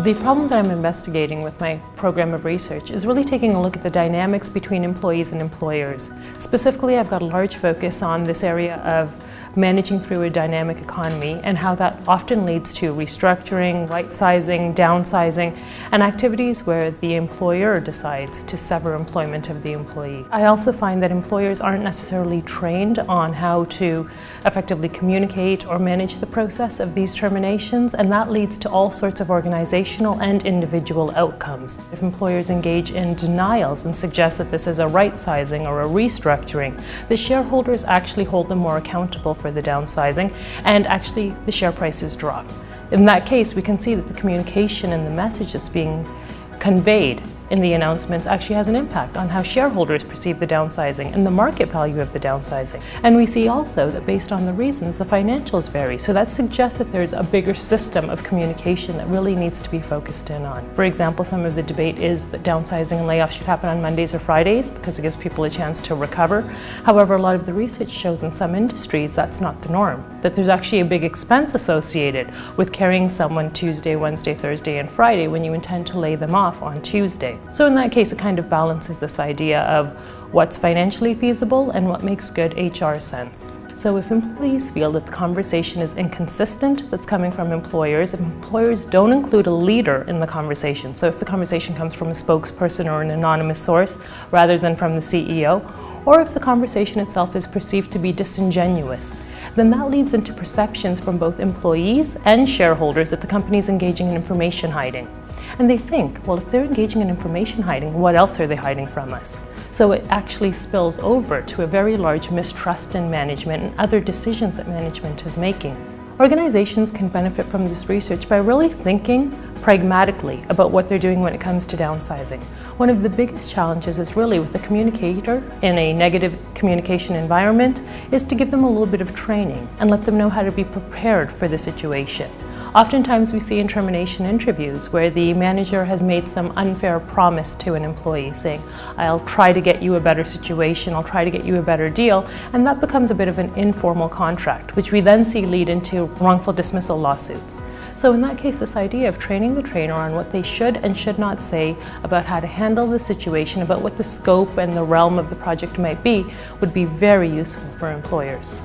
The problem that I'm investigating with my program of research is really taking a look at the dynamics between employees and employers. Specifically, I've got a large focus on this area of managing through a dynamic economy and how that often leads to restructuring, right-sizing, downsizing, and activities where the employer decides to sever employment of the employee. I also find that employers aren't necessarily trained on how to effectively communicate or manage the process of these terminations, and that leads to all sorts of organizational and individual outcomes. If employers engage in denials and suggest that this is a right-sizing or a restructuring, the shareholders actually hold them more accountable for the downsizing, and actually the share prices drop. In that case, we can see that the communication and the message that's being conveyed in the announcements actually has an impact on how shareholders perceive the downsizing and the market value of the downsizing. And we see also that based on the reasons, the financials vary. So that suggests that there's a bigger system of communication that really needs to be focused in on. For example, some of the debate is that downsizing and layoffs should happen on Mondays or Fridays because it gives people a chance to recover. However, a lot of the research shows in some industries that's not the norm, that there's actually a big expense associated with carrying someone Tuesday, Wednesday, Thursday, and Friday when you intend to lay them off on Tuesday. So in that case, it kind of balances this idea of what's financially feasible and what makes good HR sense. So if employees feel that the conversation is inconsistent that's coming from employers, if employers don't include a leader in the conversation, so if the conversation comes from a spokesperson or an anonymous source rather than from the CEO, or if the conversation itself is perceived to be disingenuous, then that leads into perceptions from both employees and shareholders that the company is engaging in information hiding. And they think, well, if they're engaging in information hiding, what else are they hiding from us? So it actually spills over to a very large mistrust in management and other decisions that management is making. Organizations can benefit from this research by really thinking pragmatically about what they're doing when it comes to downsizing. One of the biggest challenges is really with the communicator in a negative communication environment is to give them a little bit of training and let them know how to be prepared for the situation. Oftentimes we see in termination interviews where the manager has made some unfair promise to an employee saying, I'll try to get you a better situation, I'll try to get you a better deal, and that becomes a bit of an informal contract, which we then see lead into wrongful dismissal lawsuits. So in that case, this idea of training the trainer on what they should and should not say about how to handle the situation, about what the scope and the realm of the project might be, would be very useful for employers.